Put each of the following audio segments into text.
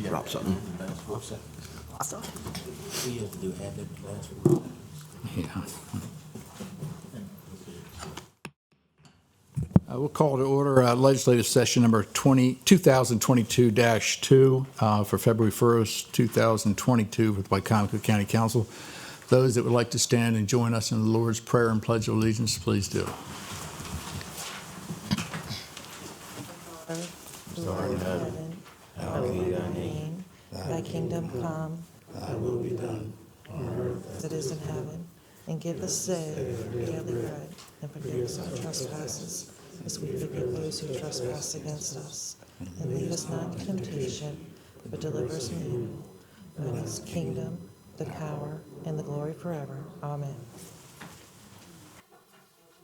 Drop something. We have to do admin last week. Yeah. We'll call to order legislative session number 2022-2 for February 1st, 2022 with Wicomico County Council. Those that would like to stand and join us in the Lord's Prayer and Pledge of Allegiance, please do. Who art in heaven, hallowed be thy name. Thy kingdom come, thy will be done, on earth as it is in heaven. And give us today our daily bread, and forgive us our trespasses, as we forgive those who trespass against us. And lead us not into temptation, but deliver us from evil. For thine is the kingdom, the power, and the glory forever. Amen.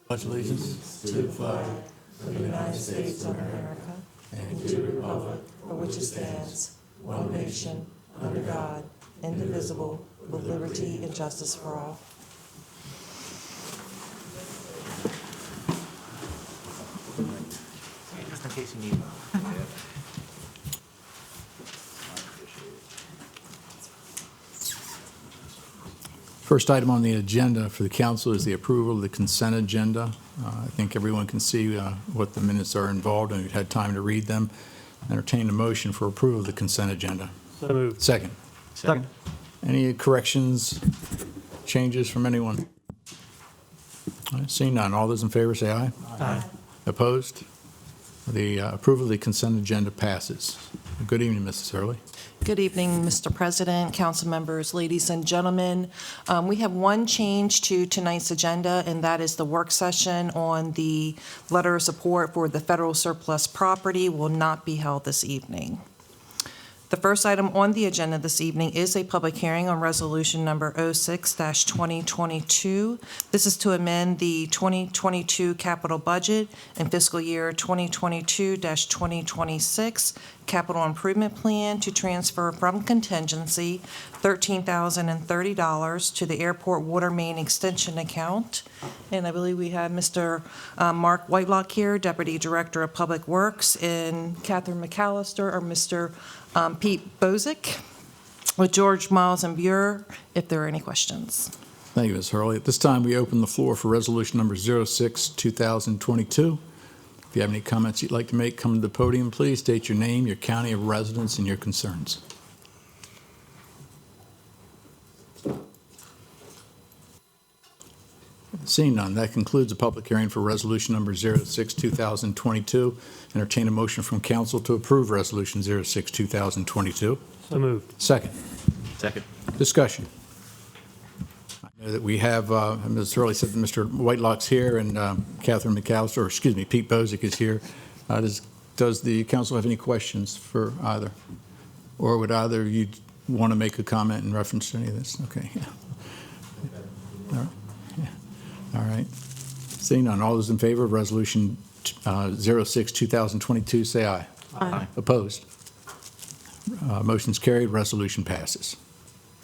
Pledge allegiance To the flag of the United States of America, and to the republic for which it stands, one nation, under God, indivisible, with liberty and justice for all. Just in case you need one. First item on the agenda for the council is the approval of the consent agenda. I think everyone can see what the minutes are involved, and we've had time to read them. Entertain a motion for approval of the consent agenda. So moved. Second. Second. Any corrections, changes from anyone? All right, seeing none, all those in favor say aye. Aye. Opposed? The approval of the consent agenda passes. Good evening, Mrs. Hurley. Good evening, Mr. President, council members, ladies and gentlemen. We have one change to tonight's agenda, and that is the work session on the letter of support for the federal surplus property will not be held this evening. The first item on the agenda this evening is a public hearing on resolution number 06-2022. This is to amend the 2022 capital budget and fiscal year 2022-2026 capital improvement plan to transfer from contingency $13,030 to the airport water main extension account. And I believe we have Mr. Mark Whitelock here, Deputy Director of Public Works, and Catherine McAllister, or Mr. Pete Bozick, with George Miles and Buer, if there are any questions. Thank you, Ms. Hurley. At this time, we open the floor for resolution number 06-2022. If you have any comments you'd like to make, come to the podium, please. State your name, your county of residence, and your concerns. Seeing none, that concludes the public hearing for resolution number 06-2022. Entertain a motion from council to approve resolution 06-2022. So moved. Second. Second. Discussion. I know that we have, Ms. Hurley said that Mr. Whitelock's here and Catherine McAllister, or excuse me, Pete Bozick is here. Does the council have any questions for either? Or would either of you want to make a comment in reference to any of this? Okay. Yeah. All right. Yeah. All right. Seeing none, all those in favor of resolution 06-2022, say aye. Aye. Opposed? Motion's carried. Resolution passes.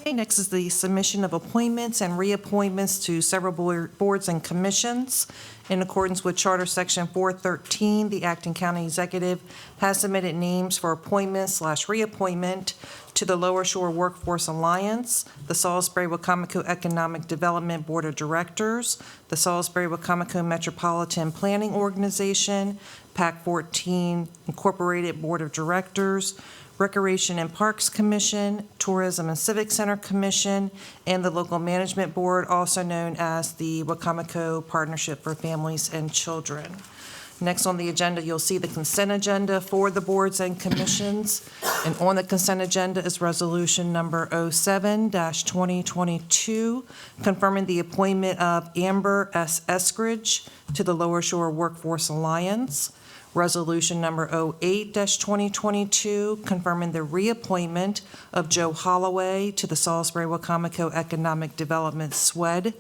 Okay, next is the submission of appointments and reappointments to several boards and commissions. In accordance with Charter Section 413, the acting county executive has submitted names for appointment/reappointment to the Lower Shore Workforce Alliance, the Salisbury-Wicomico Economic Development Board of Directors, the Salisbury-Wicomico Metropolitan Planning Organization, PAC 14 Incorporated Board of Directors, Recreation and Parks Commission, Tourism and Civic Center Commission, and the Local Management Board, also known as the Wicomico Partnership for Families and Children. Next on the agenda, you'll see the consent agenda for the boards and commissions. And on the consent agenda is resolution number 07-2022, confirming the appointment of Amber S. Eskridge to the Lower Shore Workforce Alliance. Resolution number 08-2022, confirming the reappointment of Joe Holloway to the Salisbury-Wicomico Economic Development SWED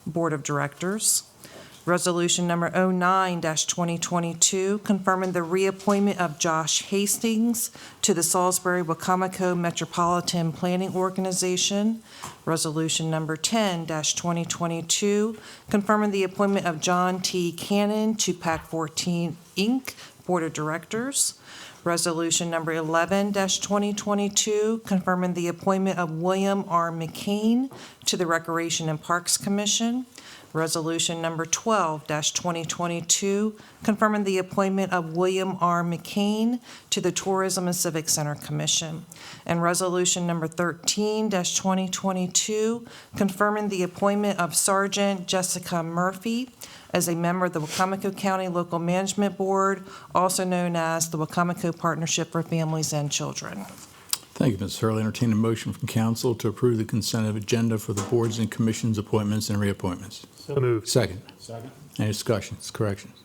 Board of Directors. Resolution number 09-2022, confirming the reappointment of Josh Hastings to the Salisbury-Wicomico Metropolitan Planning Organization. Resolution number 10-2022, confirming the appointment of John T. Cannon to PAC 14 Inc. Board of Directors. Resolution number 11-2022, confirming the appointment of William R. McCain to the Recreation and Parks Commission. Resolution number 12-2022, confirming the appointment of William R. McCain to the Tourism and Civic Center Commission. And resolution number 13-2022, confirming the appointment of Sergeant Jessica Murphy as a member of the Wicomico County Local Management Board, also known as the Wicomico Partnership for Families and Children. Thank you, Ms. Hurley. Entertain a motion from council to approve the consent agenda for the boards and commissions appointments and reappointments. So moved. Second. Second. Any discussions, corrections?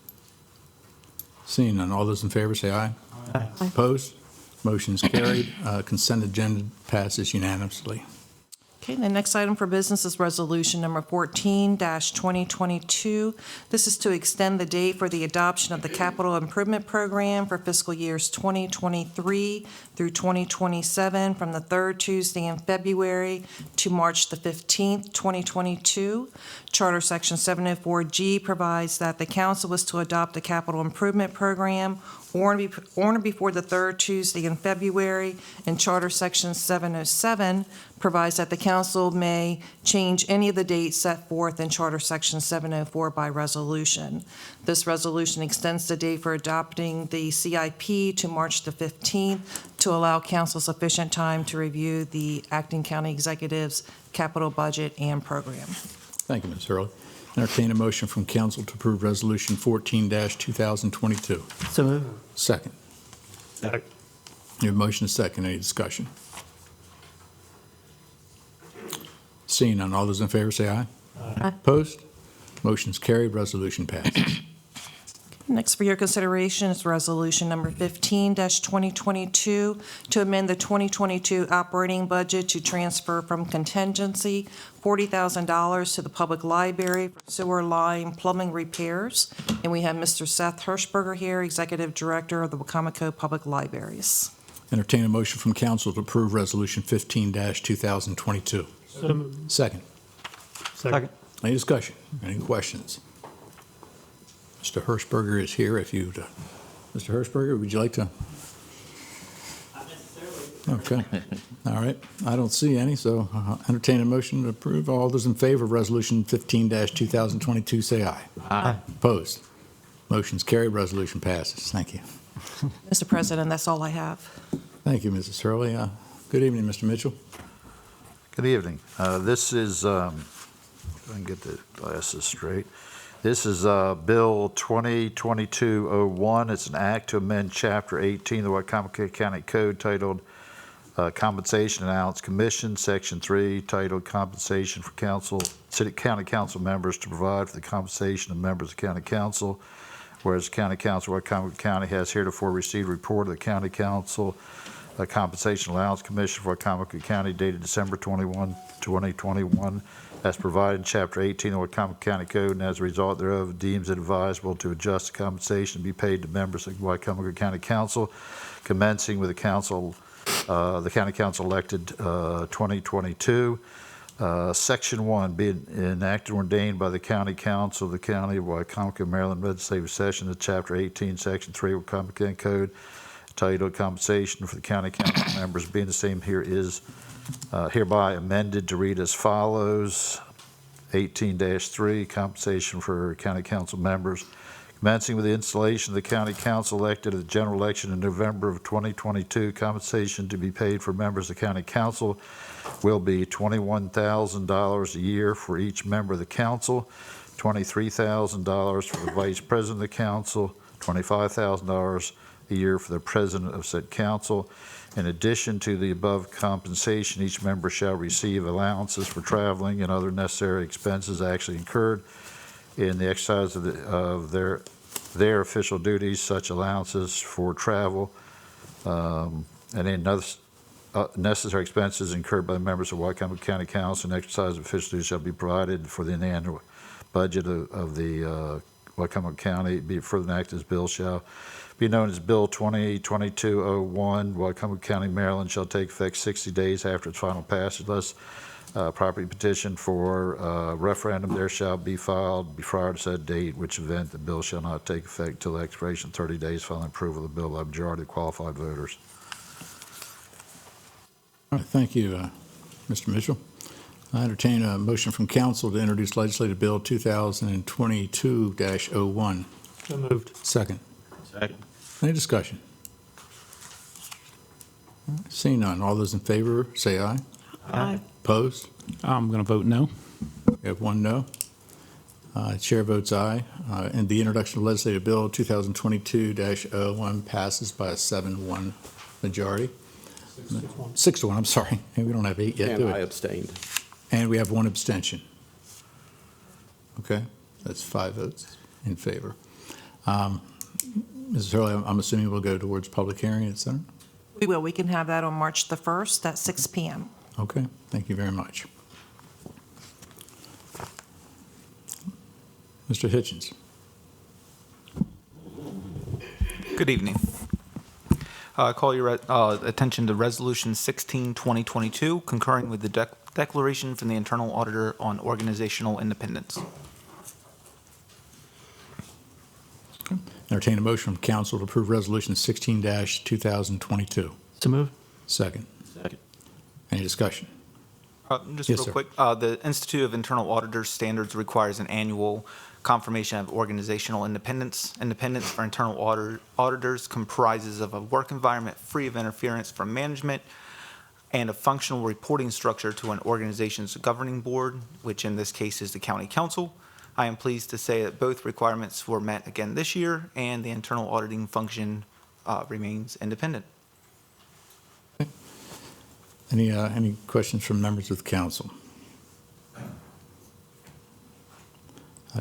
Seeing none, all those in favor say aye. Aye. Opposed? Motion is carried. Consent agenda passes unanimously. Okay, the next item for business is resolution number 14-2022. This is to extend the date for the adoption of the capital improvement program for fiscal years 2023 through 2027 from the third Tuesday in February to March the 15th, 2022. Charter Section 704G provides that the council is to adopt the capital improvement program on or before the third Tuesday in February, and Charter Section 707 provides that the council may change any of the dates set forth in Charter Section 704 by resolution. This resolution extends the date for adopting the CIP to March the 15th to allow council sufficient time to review the acting county executive's capital budget and program. Thank you, Ms. Hurley. Entertain a motion from council to approve Resolution 14-2022. So moved. Second. Second. Your motion is second. Any discussion? Seeing none, all those in favor say aye. Aye. Opposed? Motion is carried. Resolution passes. Next for your consideration is resolution number 15-2022 to amend the 2022 operating budget to transfer from contingency $40,000 to the public library for sewer line plumbing repairs. And we have Mr. Seth Hirschberger here, Executive Director of the Wicomico Public Libraries. Entertain a motion from council to approve Resolution 15-2022. So moved. Second. Second. Any discussion? Any questions? Mr. Hirschberger is here. If you'd, Mr. Hirschberger, would you like to? Not necessarily. Okay. All right. I don't see any, so entertain a motion to approve. All those in favor of Resolution 15-2022 say aye. Aye. Opposed? Motion's carried. Resolution passes. Thank you. Mr. President, that's all I have. Thank you, Mrs. Hurley. Good evening, Mr. Mitchell. Good evening. This is, if I can get the glasses straight. This is Bill 2022-01. It's an act to amend Chapter 18 of the Wicomico County Code titled Compensation Allowance Commission, Section 3, titled Compensation for County Council Members to provide for the compensation of members of County Council. Whereas the County Council of Wicomico County has heretofore received a report of the County Council Compensation Allowance Commission for Wicomico County dated December 21, 2021, as provided in Chapter 18 of the Wicomico County Code, and as a result thereof deems it advisable to adjust the compensation to be paid to members of the Wicomico County Council, commencing with the County Council elected 2022. Section 1, being enacted and ordained by the County Council of the County of Wicomico, Maryland, legislative session of Chapter 18, Section 3 of the Wicomico County Code, titled Compensation for the County Council Members, being the same here is hereby amended to read as follows. 18-3, compensation for County Council members. Commencing with the installation of the County Council elected at the general election in November of 2022, compensation to be paid for members of the County Council will be $21,000 a year for each member of the council, $23,000 for the vice president of the council, $25,000 a year for the president of said council. In addition to the above compensation, each member shall receive allowances for traveling and other necessary expenses actually incurred in the exercise of their official duties, such allowances for travel and any other necessary expenses incurred by members of Wicomico County Council and exercise of official duties shall be provided for the annual budget of the Wicomico County. Be further enacted, this bill shall be known as Bill 2022-01. Wicomico County, Maryland shall take effect 60 days after its final passage, unless property petition for referendum there shall be filed prior to said date, which event the bill shall not take effect until the expiration of 30 days following approval of the bill by a majority of qualified voters. All right, thank you, Mr. Mitchell. I entertain a motion from council to introduce legislative bill 2022-01. So moved. Second. Second. Any discussion? Seeing none, all those in favor, say aye. Aye. Opposed? I'm going to vote no. We have one no. Chair votes aye, and the introduction of legislative bill 2022-01 passes by a 7-1 majority. 6-1, I'm sorry. And we don't have 8 yet, do And I we? abstained. And we have one abstention. Okay, that's 5 votes in favor. Mrs. Hurley, I'm assuming we'll go towards public hearing, et cetera? We will. We can have that on March the 1st at 6 p.m. Okay, thank you very much. Mr. Hitchens. Good evening. Call your attention to Resolution 16, 2022, concurring with the declaration from the Internal Auditor on organizational independence. Entertain a motion from council to approve Resolution 16-2022. So moved. Second. Second. Any discussion? Just Yes, real sir. quick, the Institute of Internal Auditors Standards requires an annual confirmation of organizational independence. Independence for internal auditors comprises of a work environment free of interference from management and a functional reporting structure to an organization's governing board, which in this case is the county council. I am pleased to say that both requirements were met again this year, and the internal auditing function remains independent. Any questions from members of the council?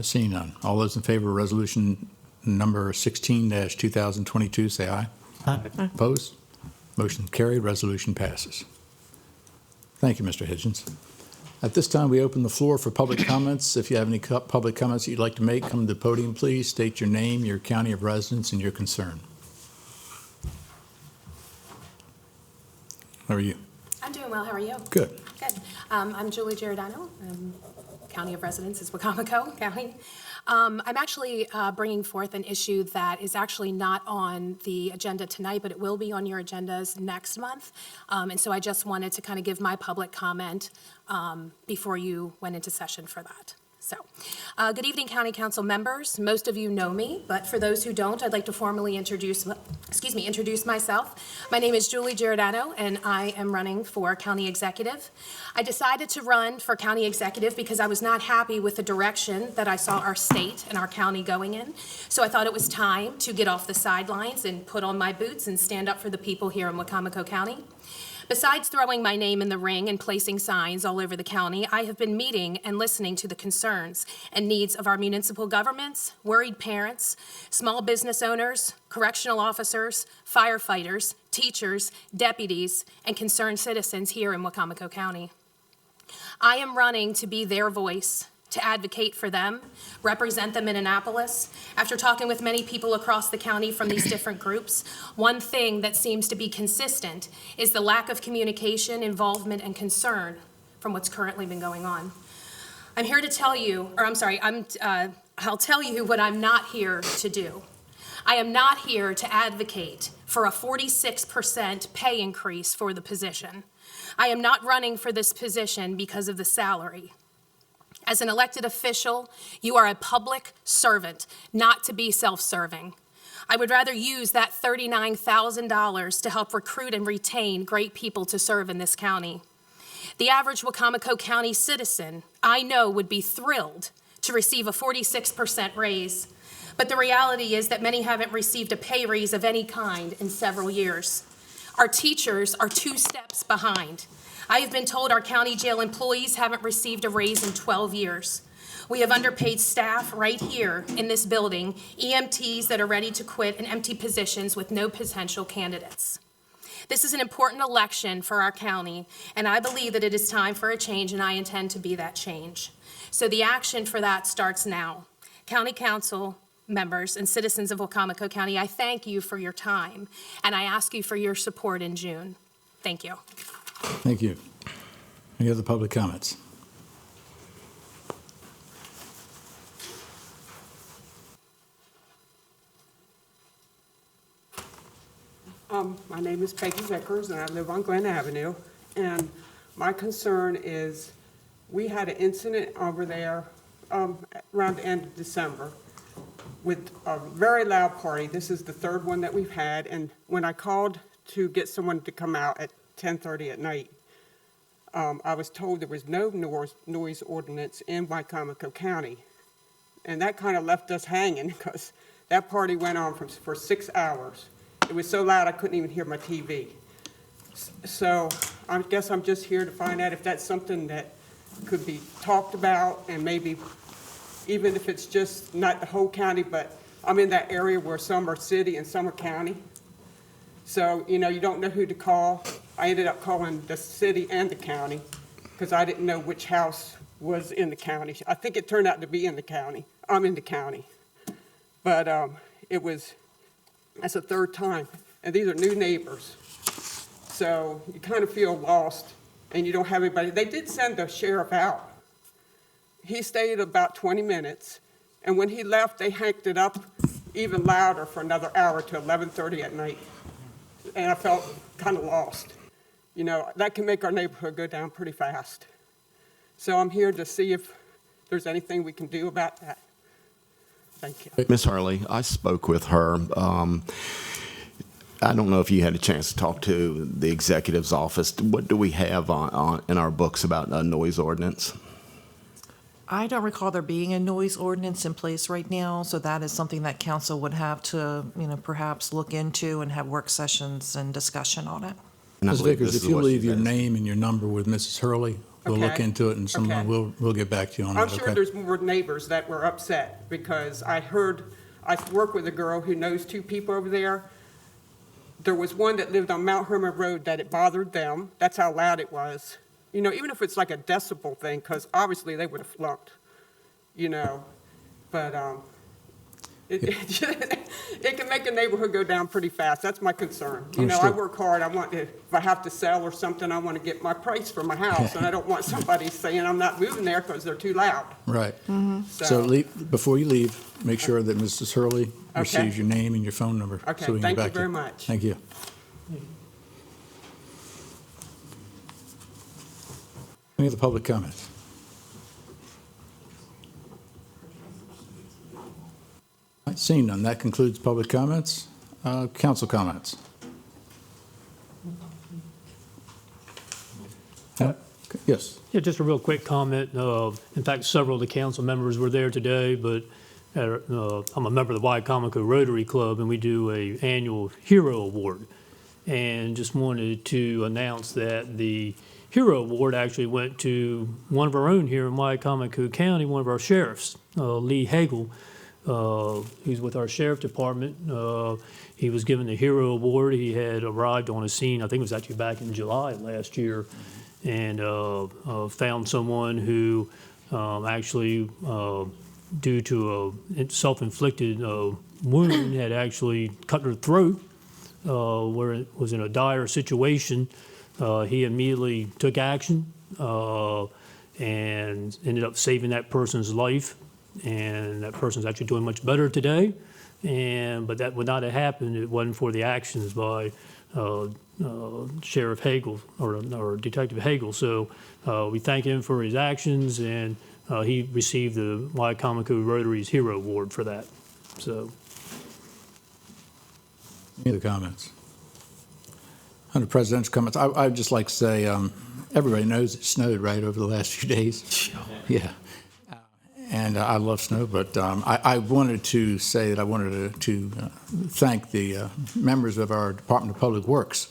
Seeing none. All those in favor of resolution number 16-2022, say aye. Aye. Opposed? Motion carried. Resolution passes. Thank you, Mr. Hitchens. At this time, we open the floor for public comments. If you have any public comments that you'd like to make, come to the podium, please. State your name, your county of residence, and your concern. How are you? I'm doing well. How are you? Good. Good. I'm Julie Giordano. County of residence is Wicomico County. I'm actually bringing forth an issue that is actually not on the agenda tonight, but it will be on your agendas next month. And so I just wanted to kind of give my public comment before you went into session for that. So, good evening, County Council members. Most of you know me, but for those who don't, I'd like to formally introduce myself. My name is Julie Giordano, and I am running for County Executive. I decided to run for County Executive because I was not happy with the direction that I saw our state and our county going in. So I thought it was time to get off the sidelines and put on my boots and stand up for the people here in Wicomico County. Besides throwing my name in the ring and placing signs all over the county, I have been meeting and listening to the concerns and needs of our municipal governments, worried parents, small business owners, correctional officers, firefighters, teachers, deputies, and concerned citizens here in Wicomico County. I am running to be their voice, to advocate for them, represent them in Annapolis. After talking with many people across the county from these different groups, one thing that seems to be consistent is the lack of communication, involvement, and concern from what's currently been going on. I'm here to tell you, I'll tell you what I'm not here to do. I am not here to advocate for a 46% pay increase for the position. I am not running for this position because of the salary. As an elected official, you are a public servant, not to be self-serving. I would rather use that $39,000 to help recruit and retain great people to serve in this county. The average Wicomico County citizen, I know, would be thrilled to receive a 46% raise, but the reality is that many haven't received a pay raise of any kind in several years. Our teachers are 2 steps behind. I have been told our county jail employees haven't received a raise in 12 years. We have underpaid staff right here in this building, EMTs that are ready to quit, and empty positions with no potential candidates. This is an important election for our county, and I believe that it is time for a change, and I intend to be that change. So the action for that starts now. County Council members and citizens of Wicomico County, I thank you for your time, and I ask you for your support in June. Thank you. Thank you. Any other public comments? My name is Peggy Vickers, and I live on Glen Avenue. And my concern is, we had an incident over there around the end of December with a very loud party. This is the third one that we've had, and when I called to get someone to come out at 10:30 at night, I was told there was no noise ordinance in Wicomico County. And that kind of left us hanging, because that party went on for 6 hours. It was so loud I couldn't even hear my TV. So I guess I'm just here to find out if that's something that could be talked about, and maybe even if it's just not the whole county, but I'm in that area where some are city and some are county. So, you don't know who to call. I ended up calling the city and the county because I didn't know which house was in the county. I think it turned out to be in the county. I'm in the county. But that's the third time. And these are new neighbors. So you kind of feel lost and you don't have anybody. They did send the sheriff out. He stayed about 20 minutes. And when he left, they hanked it up even louder for another hour to 11:30 at night. And I felt kind of lost. That can make our neighborhood go down pretty fast. So I'm here to see if there's anything we can do about that. Thank you. Miss Hurley, I spoke with her. I don't know if you had a chance to talk to the executive's office. What do we have in our books about a noise ordinance? I don't recall there being a noise ordinance in place right now, so that is something that council would have to, perhaps look into and have work sessions and discussion on it. And I Ms. believe Vickers, this if is you what leave she your does. name and your number with Mrs. Hurley, we'll look Okay. into it, and someone Okay. we'll get back to you on that, I'm sure okay? there's more neighbors that were upset because I work with a girl who knows two people over there. There was one that lived on Mount Hermon Road that it bothered them. That's how loud it was. Even if it's like a decibel thing, because obviously they would have flunked, but it can make a neighborhood go down pretty fast. That's my concern. I Understood. work hard. If I have to sell or something, I want to get my price for my house, and I don't want somebody saying I'm not moving there because they're too loud. Right. So, So before you leave, make sure that Mrs. Hurley Okay. receives your name and your phone number. Okay, so we can thank get you back to very much. Thank you. Any other public comments? All right, seeing none, that concludes public comments. Council comments. Yes. Yeah, just a real quick comment. In fact, several of the council members were there today, but I'm a member of the Wicomico Rotary Club, and we do a annual Hero Award. And just wanted to announce that the Hero Award actually went to one of our own here in Wicomico County, one of our sheriffs, Lee Hagel, who's with our sheriff department. He was given the Hero Award. He had arrived on a scene, I think it was actually back in July last year, and found someone who actually, due to a self-inflicted wound, had actually cut her throat, where it was in a dire situation. He immediately took action and ended up saving that person's life, and that person's actually doing much better today. But that would not have happened if it wasn't for the actions by Sheriff Hagel or Detective Hagel. So we thank him for his actions, and he received the Wicomico Rotary's Hero Award for that. So. Any other comments? Under presidential comments, I'd just like to say, everybody knows it snowed, right, over the last few days? Yeah. And I love snow, but I wanted to say that I wanted to thank the members of our Department of Public Works,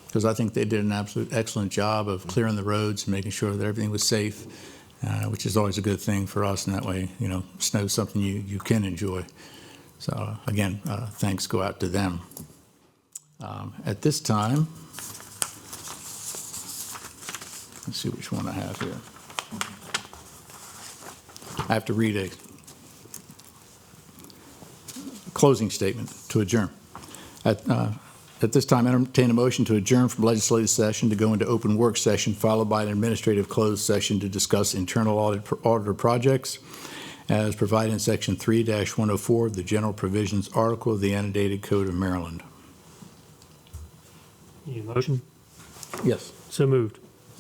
because I think they did an absolute excellent job of clearing the roads and making sure that everything was safe, which is always a good thing for us. And that way, snow's something you can enjoy. So again, thanks go out to them. At this time, let's see which one I have here. I have to read a closing statement to adjourn. At this time, I entertain a motion to adjourn from legislative session to go into open work session, followed by an administrative closed session to discuss internal auditor projects as provided in Section 3-104 of the General Provisions Article of the Annotated Code of Maryland. Need a motion? Yes. So moved.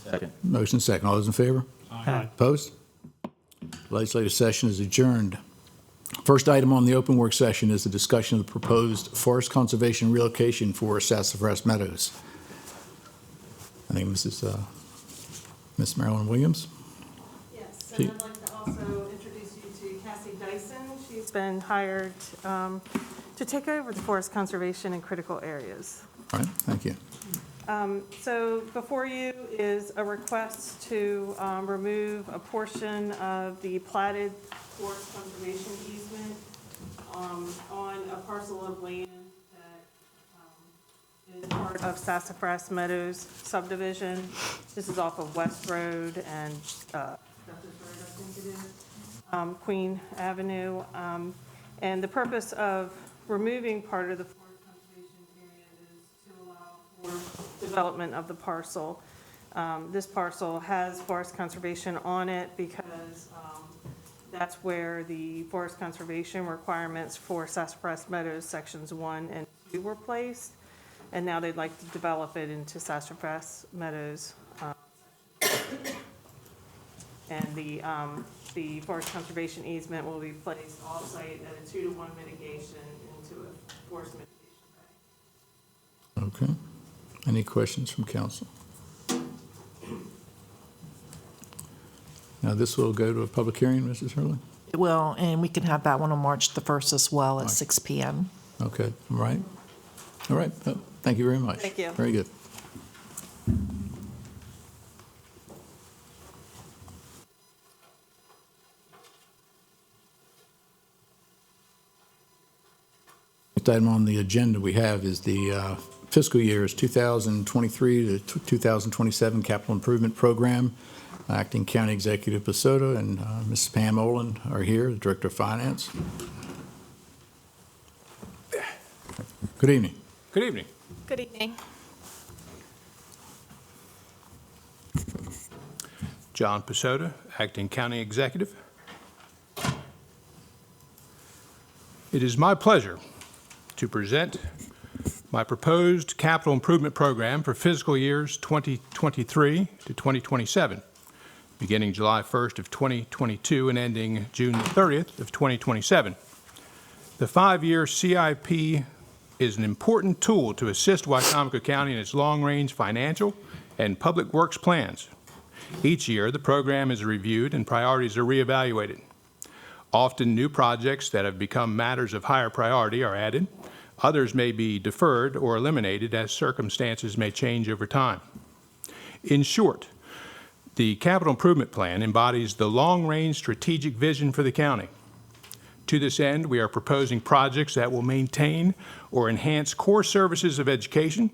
Second. Motion second. All those in favor? Aye. Opposed? Legislative session is adjourned. First item on the open work session is the discussion of the proposed forest conservation relocation for Sassafras Meadows. I think Miss Marilyn Williams. Yes, She- and I'd like to also introduce you to Cassie Dyson. She's been hired to take over the forest conservation in critical areas. All right, thank you. So before you is a request to remove a portion of the platted forest conservation easement on a parcel of land that is part of Sassafras Meadows subdivision. This is off of West Road and Justice Road, I think it is, Queen Avenue. And the purpose of removing part of the forest conservation area is to allow for development of the parcel. This parcel has forest conservation on it because that's where the forest conservation requirements for Sassafras Meadows Sections 1 and 2 were placed. And now they'd like to develop it into Sassafras Meadows. And the forest conservation easement will be placed off-site at a 2-to-1 mitigation into a forest mitigation bank. Okay. Any questions from council? Now, this will go to a public hearing, Mrs. Hurley? It will, and we can have that one on March the 1st as well at 6 p.m. Okay, all right. All right, thank you very much. Thank you. Very good. Next item on the agenda we have is the fiscal years 2023 to 2027 Capital Improvement Program. Acting County Executive Pasota and Mrs. Pam Olin are here, the Director of Finance. Good evening. Good evening. Good evening. John Pasota, Acting County Executive. It is my pleasure to present my proposed capital improvement program for fiscal years 2023 to 2027, beginning July 1st of 2022 and ending June 30th of 2027. The 5-year CIP is an important tool to assist Wicomico County in its long-range financial and public works plans. Each year, the program is reviewed and priorities are reevaluated. Often, new projects that have become matters of higher priority are added. Others may be deferred or eliminated as circumstances may change over time. In short, the Capital Improvement Plan embodies the long-range strategic vision for the county. To this end, we are proposing projects that will maintain or enhance core services of education,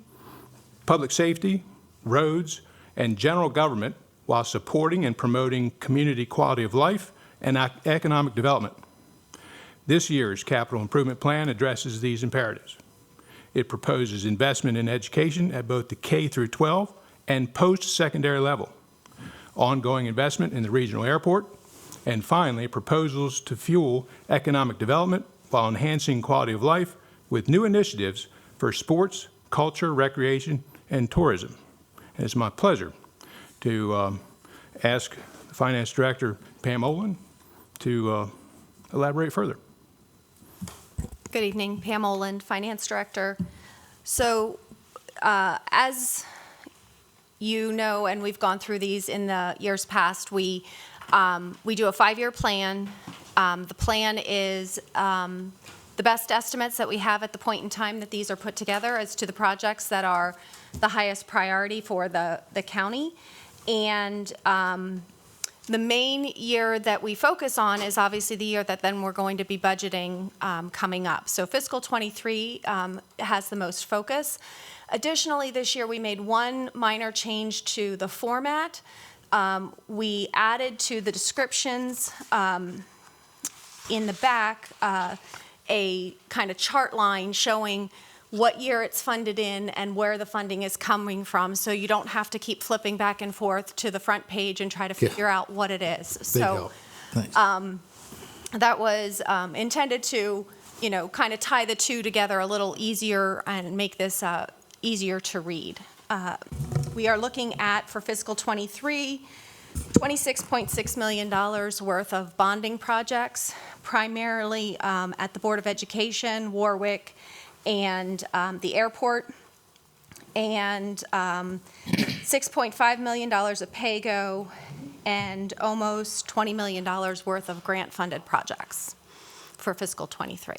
public safety, roads, and general government while supporting and promoting community quality of life and economic development. This year's Capital Improvement Plan addresses these imperatives. It proposes investment in education at both the K through 12 and post-secondary level, ongoing investment in the regional airport, and finally, proposals to fuel economic development while enhancing quality of life with new initiatives for sports, culture, recreation, and tourism. And it's my pleasure to ask the Finance Director, Pam Olin, to elaborate further. Good evening, Pam Olin, Finance Director. So as you know, and we've gone through these in the years past, we do a 5-year plan. The plan is the best estimates that we have at the point in time that these are put together as to the projects that are the highest priority for the county. And the main year that we focus on is obviously the year that then we're going to be budgeting coming up. So fiscal 23 has the most focus. Additionally, this year we made one minor change to the format. We added to the descriptions in the back a kind of chart line showing what year it's funded in and where the funding is coming from, so you don't have to keep flipping back and forth to the front page and try to figure out what it is. Big So help. Thanks. that was intended to, kind of tie the two together a little easier and make this easier to read. We are looking at, for fiscal '23, $26.6 million worth of bonding projects, primarily at the Board of Education, Warwick, and the airport, and $6.5 million of PAYGO, and almost $20 million worth of grant-funded projects for fiscal '23.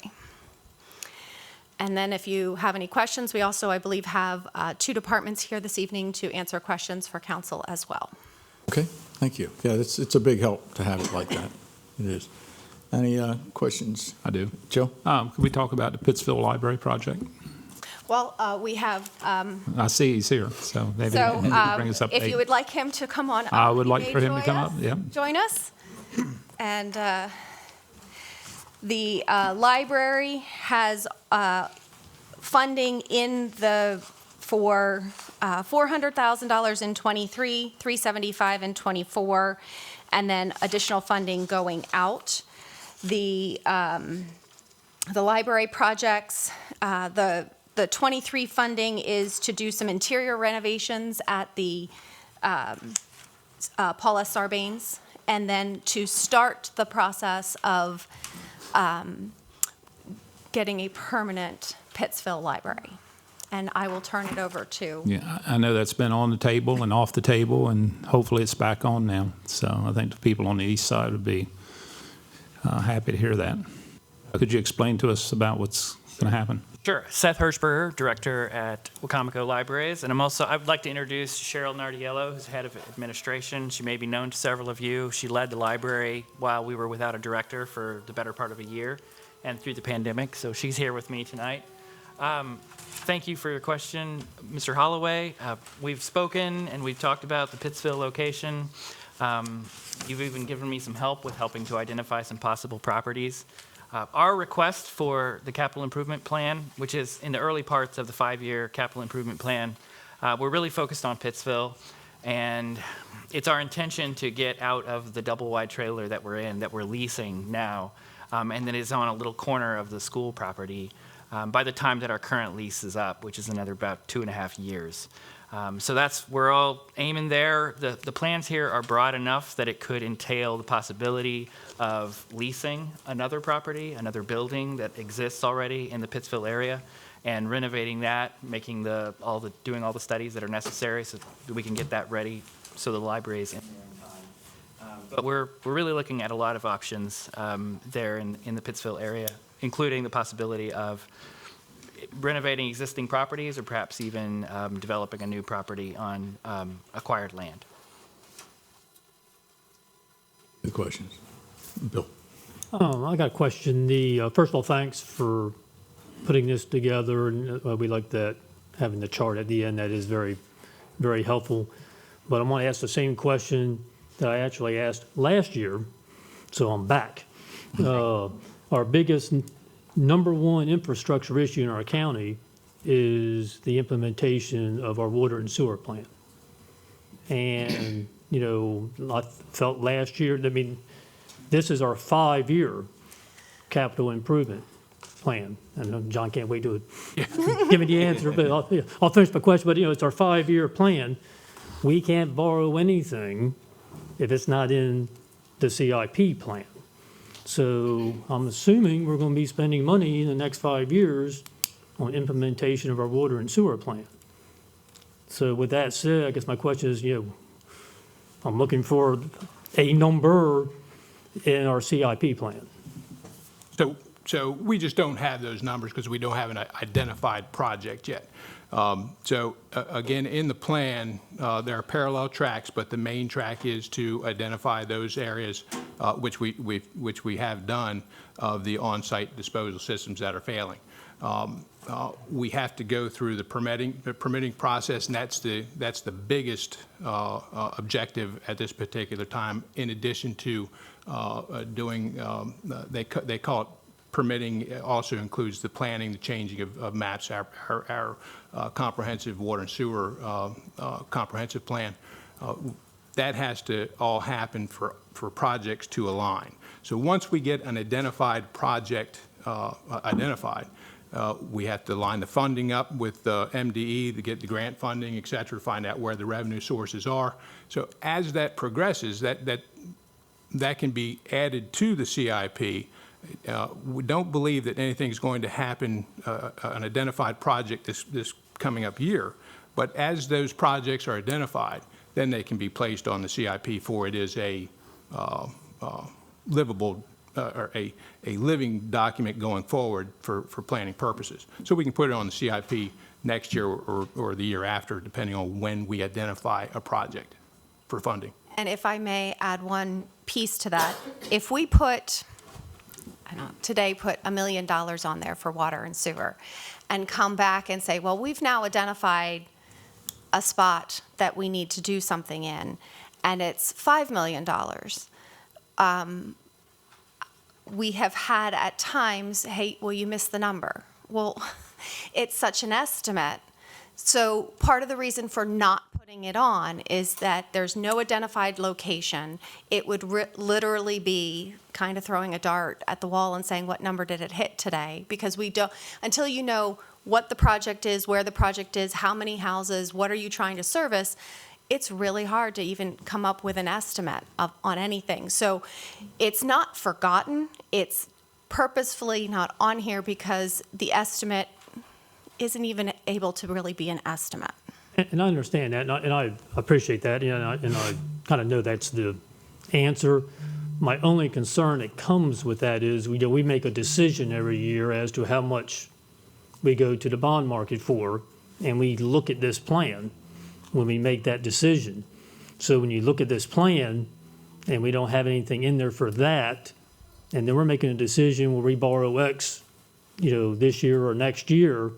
And then if you have any questions, we also, I believe, have two departments here this evening to answer questions for council as well. Okay, thank you. Yeah, it's a big help to have it like that. It is. Any questions? I do. Joe? Could we talk about the Pittsfield Library project? Well, we have, I see he's here, so maybe so he can bring us up. if you would like him to come on up. I would he like may for him to join come us- up, yeah. Join us. And the library has funding for $400,000 in '23, $375,000 in '24, and then additional funding going out. The library projects, the '23 funding is to do some interior renovations at the Paul S. Sarbanes, and then to start the process of getting a permanent Pittsfield library. And I will turn it over to. Yeah, I know that's been on the table and off the table, and hopefully it's back on now. So I think the people on the east side would be happy to hear that. Could you explain to us about what's going to happen? Sure. Seth Hirschberger, director at Wicomico Libraries. And I would like to introduce Cheryl Nardiello, who's head of administration. She may be known to several of you. She led the library while we were without a director for the better part of a year and through the pandemic. So she's here with me tonight. Thank you for your question, Mr. Holloway. We've spoken and we've talked about the Pittsfield location. You've even given me some help with helping to identify some possible properties. Our request for the capital improvement plan, which is in the early parts of the 5-year capital improvement plan, we're really focused on Pittsfield, and it's our intention to get out of the double-wide trailer that we're in, that we're leasing now, and that is on a little corner of the school property by the time that our current lease is up, which is another about 2.5 years. So we're all aiming there. The plans here are broad enough that it could entail the possibility of leasing another property, another building that exists already in the Pittsfield area, and renovating that, making doing all the studies that are necessary so that we can get that ready so the library is in there in time. But we're really looking at a lot of options there in the Pittsfield area, including the possibility of renovating existing properties or perhaps even developing a new property on acquired land. Any questions? Bill? I got a question. First of all, thanks for putting this together, and we like that, having the chart at the end. That is very, very helpful. But I want to ask the same question that I actually asked last year, so I'm back. Our biggest number one infrastructure issue in our county is the implementation of our water and sewer plan. And, I felt last year, this is our 5-year capital improvement plan. I know John can't wait to give me the answer, but I'll finish my question. But, it's our 5-year plan. We can't borrow anything if it's not in the CIP plan. So I'm assuming we're going to be spending money in the next 5 years on implementation of our water and sewer plan. So with that said, I guess my question is, I'm looking for a number in our CIP plan. So we just don't have those numbers because we don't have an identified project yet. Again, in the plan, there are parallel tracks, but the main track is to identify those areas which we have done of the on-site disposal systems that are failing. We have to go through the permitting process, and that's the biggest objective at this particular time. In addition to doing, they call it permitting also includes the planning, the changing of maps, our comprehensive water and sewer comprehensive plan. That has to all happen for projects to align. So once we get an identified project identified, we have to line the funding up with MDE to get the grant funding, et cetera, find out where the revenue sources are. So as that progresses, that can be added to the CIP. We don't believe that anything's going to happen, an identified project this coming up year, but as those projects are identified, then they can be placed on the CIP for it is a livable or a living document going forward for planning purposes. So we can put it on the CIP next year or the year after, depending on when we identify a project for funding. And if I may add one piece to that, if we put, I don't know, today put $1 million on there for water and sewer, and come back and say, well, we've now identified a spot that we need to do something in, and it's $5 million. We have had at times, hey, well, you missed the number. Well, it's such an estimate. So part of the reason for not putting it on is that there's no identified location. It would literally be kind of throwing a dart at the wall and saying, what number did it hit today? Because we don't, until you know what the project is, where the project is, how many houses, what are you trying to service, it's really hard to even come up with an estimate on anything. So it's not forgotten. It's purposefully not on here because the estimate isn't even able to really be an estimate. And I understand that, and I appreciate that, and I kind of know that's the answer. My only concern that comes with that is we make a decision every year as to how much we go to the bond market for, and we look at this plan when we make that decision. So when you look at this plan and we don't have anything in there for that, and then we're making a decision, will we borrow X, this year or next year,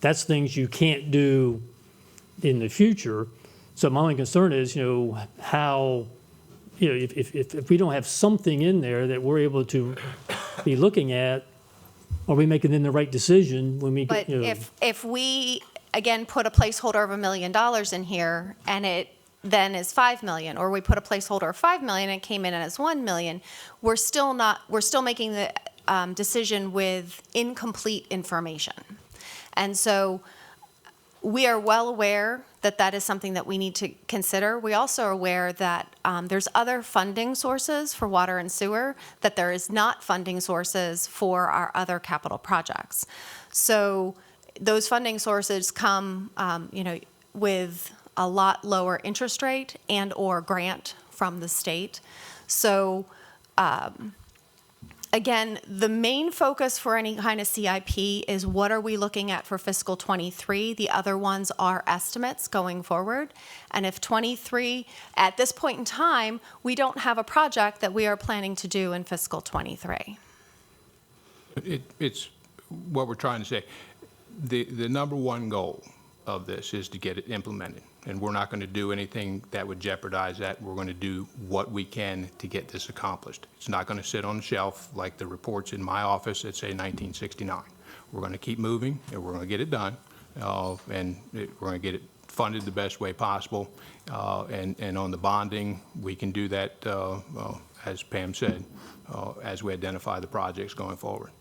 that's things you can't do in the future. So my only concern is, how, if we don't have something in there that we're able to be looking at, are we making then the right decision when we, But if we, again, put a placeholder of $1 million in here and it then is 5 million, or we put a placeholder of 5 million and it came in as 1 million, we're still making the decision with incomplete information. And so we are well aware that that is something that we need to consider. We also are aware that there's other funding sources for water and sewer, that there is not funding sources for our other capital projects. So those funding sources come, with a lot lower interest rate and or grant from the state. So again, the main focus for any kind of CIP is what are we looking at for fiscal 23. The other ones are estimates going forward. And if 23, at this point in time, we don't have a project that we are planning to do in fiscal 23. It's what we're trying to say. The number one goal of this is to get it implemented. And we're not going to do anything that would jeopardize that. We're going to do what we can to get this accomplished. It's not going to sit on the shelf like the reports in my office that say 1969. We're going to keep moving, and we're going to get it done, and we're going to get it funded the best way possible. And on the bonding, we can do that, as Pam said, as we identify the projects going forward.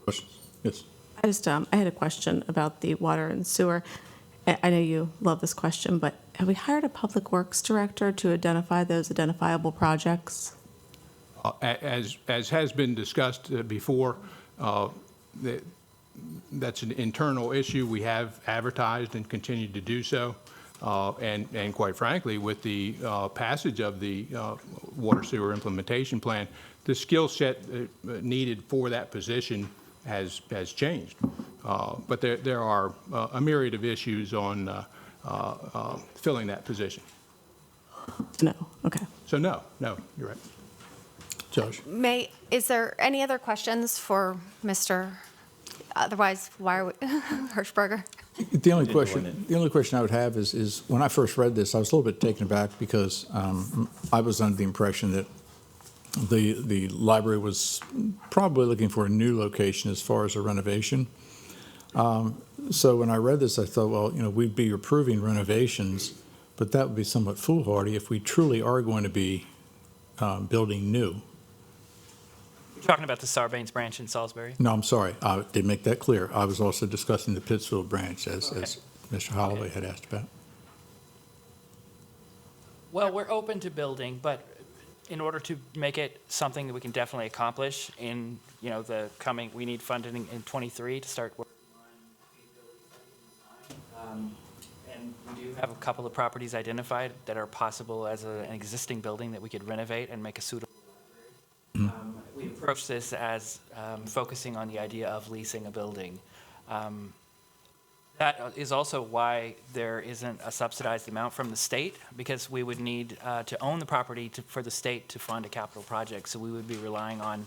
Questions? Yes. I had a question about the water and sewer. I know you love this question, but have we hired a public works director to identify those identifiable projects? As has been discussed before, that's an internal issue. We have advertised and continue to do so. And quite frankly, with the passage of the water sewer implementation plan, the skill set needed for that position has changed. But there are a myriad of issues on filling that position. No, okay. So no, you're right. Josh? Is there any other questions for Mr. Otherwise, why are we, Hirschberger? The only question I would have is when I first read this, I was a little bit taken aback because I was under the impression that the library was probably looking for a new location as far as a renovation. So when I read this, I thought, well, we'd be approving renovations, but that would be somewhat foolhardy if we truly are going to be building new. You're talking about the Sarbanes branch in Salisbury? No, I'm sorry. I did make that clear. I was also discussing the Pittsfield branch, as Mr. Holloway had asked about. Well, we're open to building, but in order to make it something that we can definitely accomplish in, the coming, we need funding in '23 to start working on and we do have a couple of properties identified that are possible as an existing building that we could renovate and make a suitable. We approach this as focusing on the idea of leasing a building. That is also why there isn't a subsidized amount from the state, because we would need to own the property for the state to fund a capital project. So we would be relying on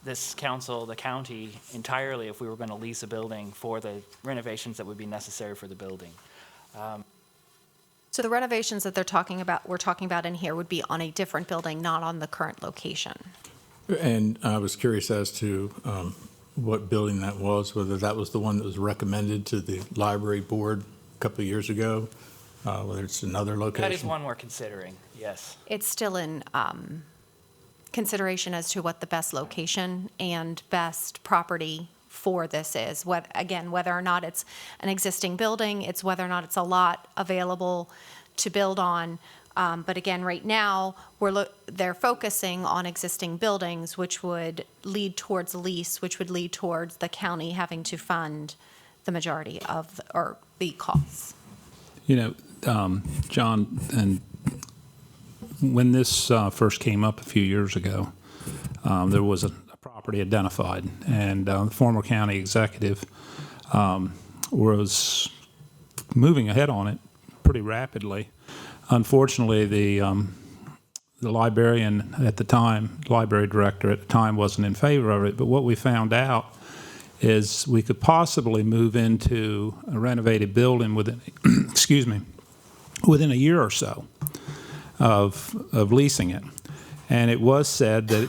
this council, the county, entirely if we were going to lease a building for the renovations that would be necessary for the building. So the renovations that we're talking about in here would be on a different building, not on the current location. And I was curious as to what building that was, whether that was the one that was recommended to the library board a couple of years ago, whether it's another location. That is one we're considering, yes. It's still in consideration as to what the best location and best property for this is. Whether or not it's an existing building, it's whether or not it's a lot available to build on. But again, right now, they're focusing on existing buildings, which would lead towards lease, which would lead towards the county having to fund the majority of the costs. John, and when this first came up a few years ago, there was a property identified, and the former county executive was moving ahead on it pretty rapidly. Unfortunately, the librarian at the time, library director at the time, wasn't in favor of it. But what we found out is we could possibly move into a renovated building within, within a year or so of leasing it. And it was said that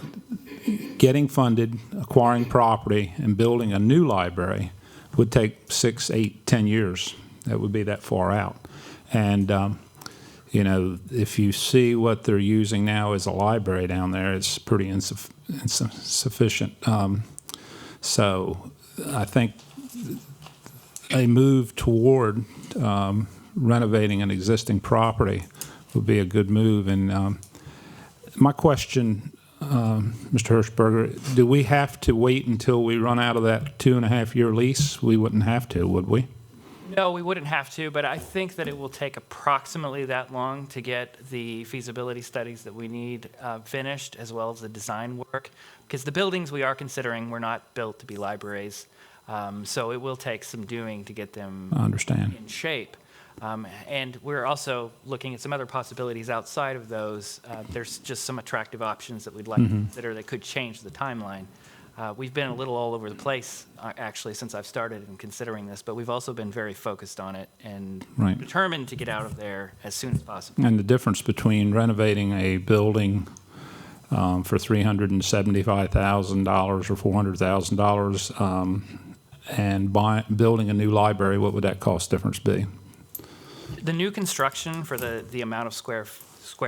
getting funded, acquiring property, and building a new library would take 6, 8, 10 years. That would be that far out. And if you see what they're using now as a library down there, it's pretty insufficient. So I think a move toward renovating an existing property would be a good move. And my question, Mr. Hirschberger, do we have to wait until we run out of that 2.5-year lease? We wouldn't have to, would we? No, we wouldn't have to, but I think that it will take approximately that long to get the feasibility studies that we need finished, as well as the design work, because the buildings we are considering were not built to be libraries. So it will take some doing to get them in shape. And we're also looking at some other possibilities outside of those. There's just some attractive options that we'd like to consider that could change the timeline. We've been a little all over the place, actually, since I've started in considering this, but we've also been very focused on it and determined to get out of there as soon as possible. And the difference between renovating a building for $375,000 or $400,000 and building a new library, what would that cost difference be? The new construction for the amount of square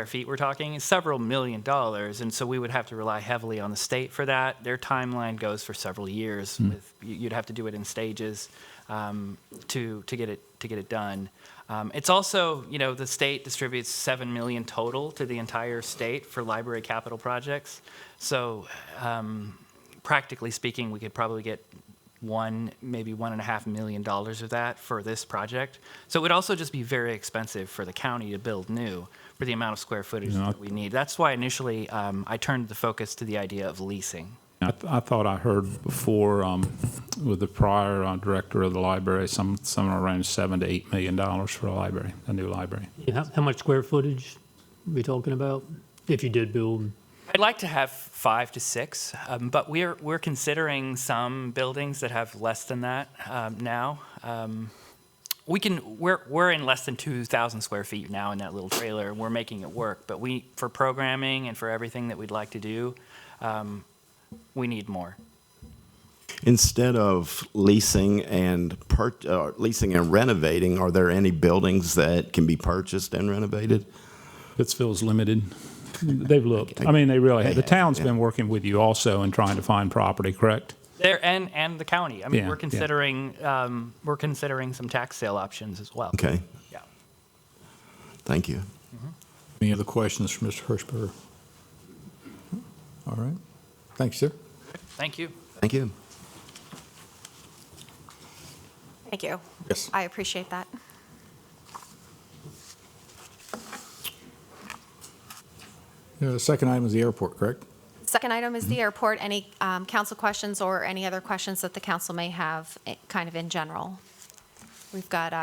feet we're talking is several $1 million, and so we would have to rely heavily on the state for that. Their timeline goes for several years. You'd have to do it in stages to get it done. It's also, the state distributes $7 million total to the entire state for library capital projects. So practically speaking, we could probably get maybe $1.5 million of that for this project. So it would also just be very expensive for the county to build new for the amount of square footage that we need. That's why initially I turned the focus to the idea of leasing. I thought I heard before with the prior director of the library, somewhere around $7 to $8 million for a new library. Yeah, how much square footage are we talking about if you did build? I'd like to have 5 to 6, but we're considering some buildings that have less than that now. we're in less than 2,000 square feet now in that little trailer, and we're making it work. But for programming and for everything that we'd like to do, we need more. Instead of leasing and renovating, are there any buildings that can be purchased and renovated? Pittsfield's limited. They've looked. I mean, they really have. The town's been working with you also in trying to find property, correct? There and the county. I mean, Yeah, we're considering some tax sale options as well. Okay. Yeah. Thank you. Any other questions for Mr. Hirschberger? All right. Thank you, sir. Thank you. Thank you. Thank you. Yes. I appreciate that. The second item is the airport, correct? Second item is the airport. Any council questions or any other questions that the council may have, kind of in general? We've got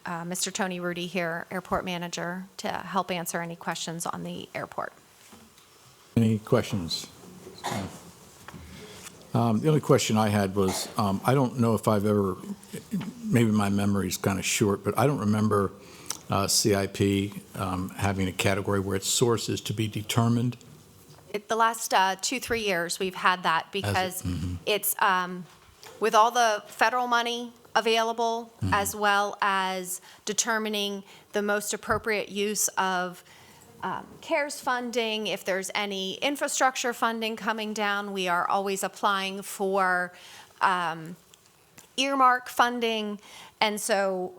Mr. Tony Rudy here, airport manager, to help answer any questions on the airport. Any questions? The only question I had was, I don't know if I've ever, maybe my memory's kind of short, but I don't remember CIP having a category where its source is to be determined. The last 2-3 years, we've had that because it's with all the federal money available, as well as determining the most appropriate use of CARES funding. If there's any infrastructure funding coming down, we are always applying for earmark funding. And so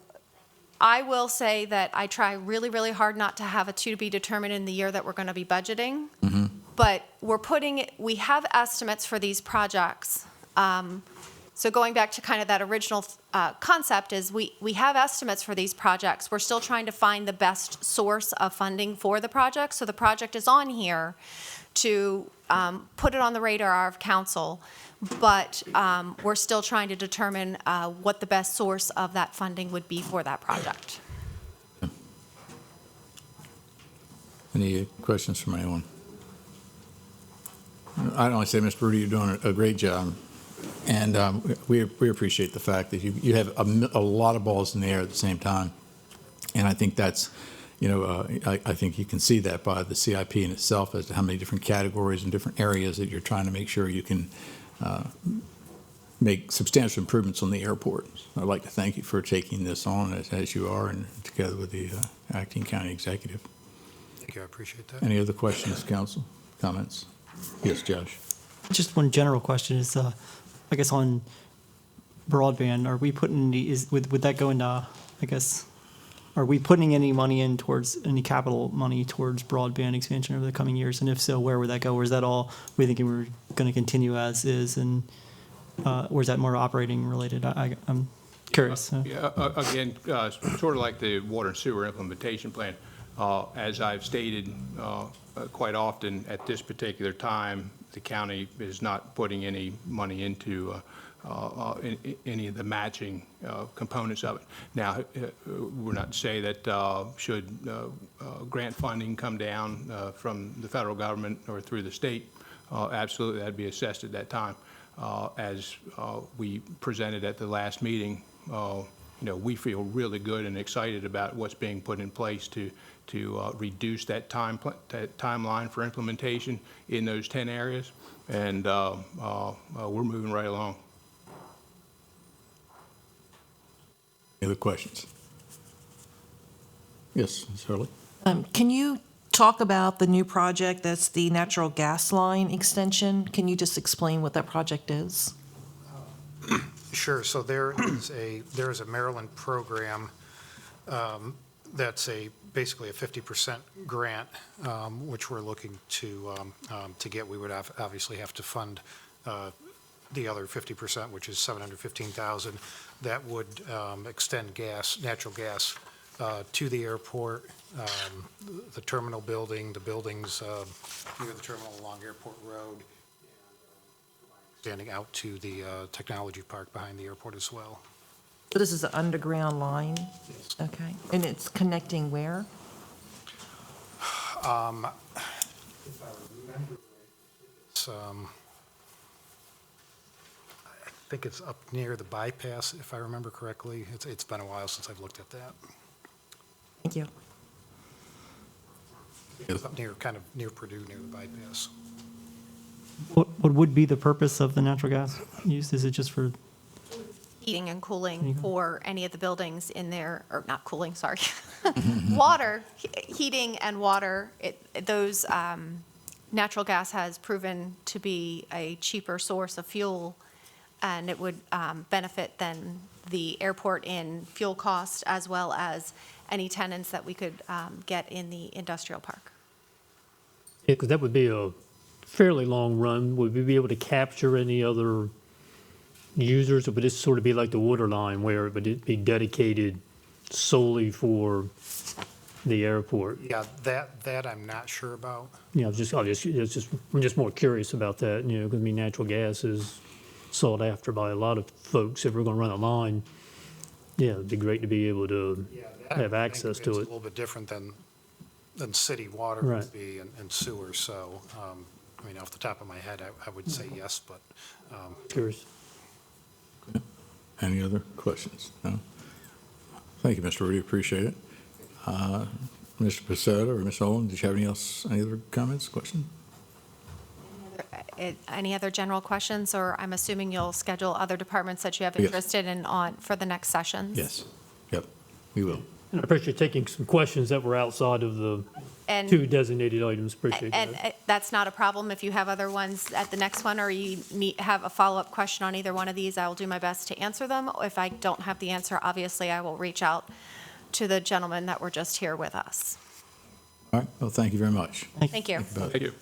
I will say that I try really, really hard not to have a to be determined in the year that we're going to be budgeting. But we have estimates for these projects. So going back to kind of that original concept is we have estimates for these projects. We're still trying to find the best source of funding for the project. So the project is on here to put it on the radar of council, but we're still trying to determine what the best source of that funding would be for that project. Any questions from anyone? I'd only say, Mr. Rudy, you're doing a great job. And we appreciate the fact that you have a lot of balls in the air at the same time. And I think that's, I think you can see that by the CIP in itself as to how many different categories and different areas that you're trying to make sure you can make substantial improvements on the airport. So I'd like to thank you for taking this on as you are, and together with the acting county executive. Thank you, I appreciate that. Any other questions, council? Comments? Yes, Josh. Just one general question is, I guess on broadband, are we putting would that go into, I guess, are we putting any money in towards any capital money towards broadband expansion over the coming years? And if so, where would that go? Or is that all we thinking we're going to continue as is? And or is that more operating related? I'm curious. Again, sort of like the water and sewer implementation plan, as I've stated quite often, at this particular time, the county is not putting any money into any of the matching components of it. Now, we're not to say that should grant funding come down from the federal government or through the state, absolutely that'd be assessed at that time. As we presented at the last meeting, we feel really good and excited about what's being put in place to reduce that timeline for implementation in those 10 areas, and we're moving right along. Any other questions? Yes, Ms. Hurley. Can you talk about the new project that's the natural gas line extension? Can you just explain what that project is? Sure. So there is a Maryland program that's basically a 50% grant, which we're looking to get. We would obviously have to fund the other 50%, which is $715,000. That would extend natural gas to the airport, the terminal building, the buildings near the terminal along Airport Road, extending out to the technology park behind the airport as well. So this is an underground line? Yes. Okay. And it's connecting where? If I remember right, it's think it's up near the bypass, if I remember correctly. It's been a while since I've looked at that. Thank you. It's up near, kind of near Purdue, near the bypass. What would be the purpose of the natural gas use? Is it just for, Heating and There you cooling go. for any of the buildings in there, or not cooling, sorry. Water, heating and water, those, natural gas has proven to be a cheaper source of fuel, and it would benefit then the airport in fuel cost as well as any tenants that we could get in the industrial park. Yeah, because that would be a fairly long run. Would we be able to capture any other users, or would this sort of be like the water line where it would be dedicated solely for the airport? Yeah, that I'm not sure about. Yeah, I'm just more curious about that, you know, because I mean, natural gas is sought after by a lot of folks. If we're going to run a line, yeah, it'd be great to be able to That have I access think to is it. a little bit different than city water Right. would be and sewer, so, I mean, off the top of my head, I would say yes, but, Curious. Any other questions? No? Thank you, Mr. Rudy, appreciate it. Mr. Pacetta or Ms. Owen, did you have any other comments, questions? Any other general questions, or I'm assuming you'll schedule other departments that you have Yes. interested in on, for the next sessions? Yes. Yep, we will. And I appreciate taking some questions that were outside of the And- two designated items. Appreciate that. And that's not a problem if you have other ones at the next one, or you have a follow-up question on either one of these, I will do my best to answer them. If I don't have the answer, obviously, I will reach out to the gentlemen that were just here with us. All right, well, thank you very much. Thank you. both. Thank you.